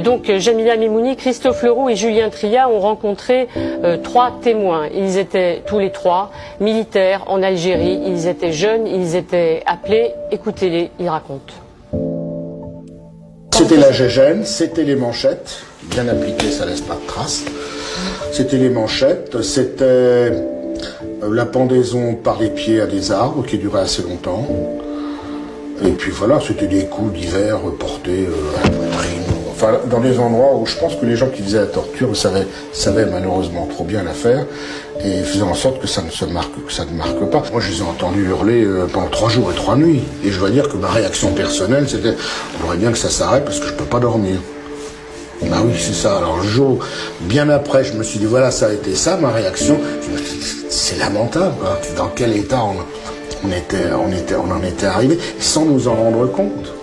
Donc Jamila Memouni, Christophe Leroux et Julien Tria ont rencontré 3 témoins. Ils étaient tous les 3 militaires en Algérie, ils étaient jeunes, ils étaient appelés. Écoutez-les, ils racontent. C'était la gégène, c'était les manchettes, bien appliquées, ça laisse pas de traces. C'était les manchettes, c'était la pendaison par les pieds à des arbres qui durait assez longtemps. Et puis voilà, c'était des coups d'hiver portés à la poitrine. Enfin, dans des endroits où je pense que les gens qui faisaient la torture savaient malheureusement trop bien la faire et faisaient en sorte que ça ne marque pas. Moi, je les ai entendus hurler pendant 3 jours et 3 nuits. Et je dois dire que ma réaction personnelle, c'était on aimerait bien que ça s'arrête parce que je peux pas dormir. Bah oui, c'est ça. Alors le jour, bien après, je me suis dit voilà, ça a été ça, ma réaction. C'est lamentable, quoi. Dans quel état on en était arrivé sans nous en rendre compte.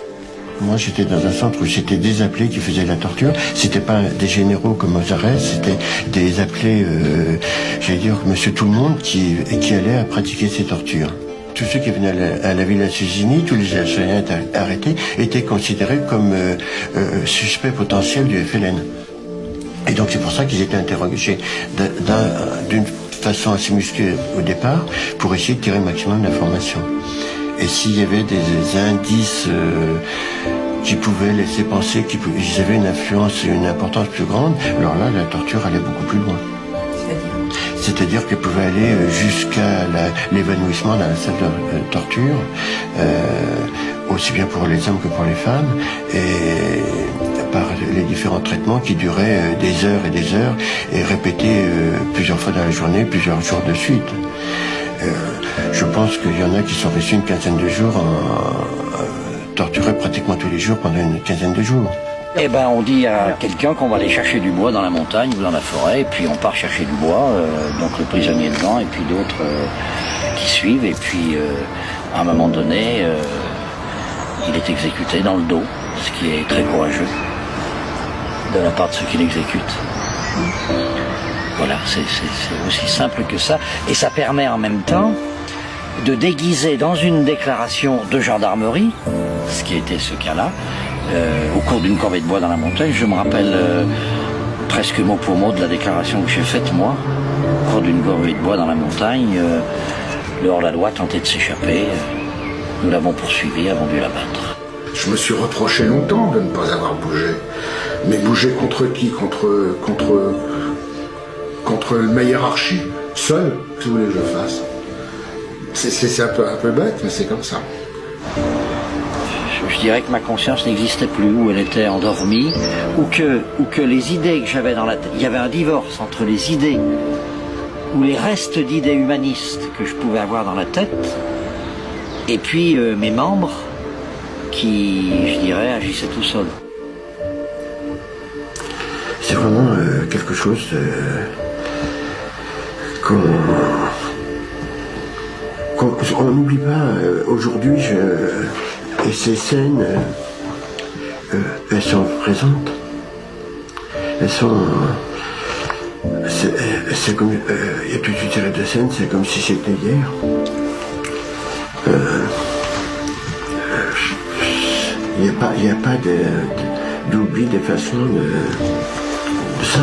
Moi, j'étais dans un centre où c'était des appelés qui faisaient la torture. C'était pas des généraux comme aux arrêts, c'était des appelés, j'allais dire, monsieur tout le monde qui allait à pratiquer ces tortures. Tous ceux qui venaient à la Villa Sésini, tous les Algériens arrêtés, étaient considérés comme suspects potentiels du FLN. Et donc c'est pour ça qu'ils étaient interrogés d'une façon assez musclée au départ, pour essayer de tirer le maximum d'informations. Et s'il y avait des indices qui pouvaient laisser penser qu'ils avaient une influence et une importance plus grande, alors là, la torture allait beaucoup plus loin. C'est-à-dire qu'elle pouvait aller jusqu'à l'évanouissement dans la salle de torture, aussi bien pour les hommes que pour les femmes, et par les différents traitements qui duraient des heures et des heures, et répétés plusieurs fois dans la journée, plusieurs jours de suite. Je pense qu'il y en a qui sont restés une quinzaine de jours torturés pratiquement tous les jours pendant une quinzaine de jours. Eh ben, on dit à quelqu'un qu'on va aller chercher du bois dans la montagne ou dans la forêt, et puis on part chercher du bois, donc le prisonnier devant, et puis d'autres qui suivent, et puis à un moment donné, il est exécuté dans le dos, ce qui est très courageux de la part de ceux qui l'exécutent. Voilà, c'est aussi simple que ça, et ça permet en même temps de déguiser dans une déclaration de gendarmerie, ce qui était ce cas-là, au cours d'une corvée de bois dans la montagne. Je me rappelle presque mot pour mot de la déclaration que j'ai faite moi, au cours d'une corvée de bois dans la montagne. Le hors-la-loi tentait de s'échapper, nous l'avons poursuivi, avons dû l'abattre. Je me suis reproché longtemps de ne pas avoir bougé. Mais bouger contre qui? Contre ma hiérarchie, seul, que vous voulez que je fasse? C'est un peu bête, mais c'est comme ça. Je dirais que ma conscience n'existait plus, ou elle était endormie, ou que les idées que j'avais dans la tête, il y avait un divorce entre les idées, ou les restes d'idées humanistes que je pouvais avoir dans la tête, et puis mes membres qui, je dirais, agissaient tout seuls. C'est vraiment quelque chose qu'on n'oublie pas aujourd'hui. Et ces scènes, elles sont présentes. Elles sont... C'est comme... Il y a toute une série de scènes, c'est comme si c'était hier. Il n'y a pas d'oubli, d'effacement de ça.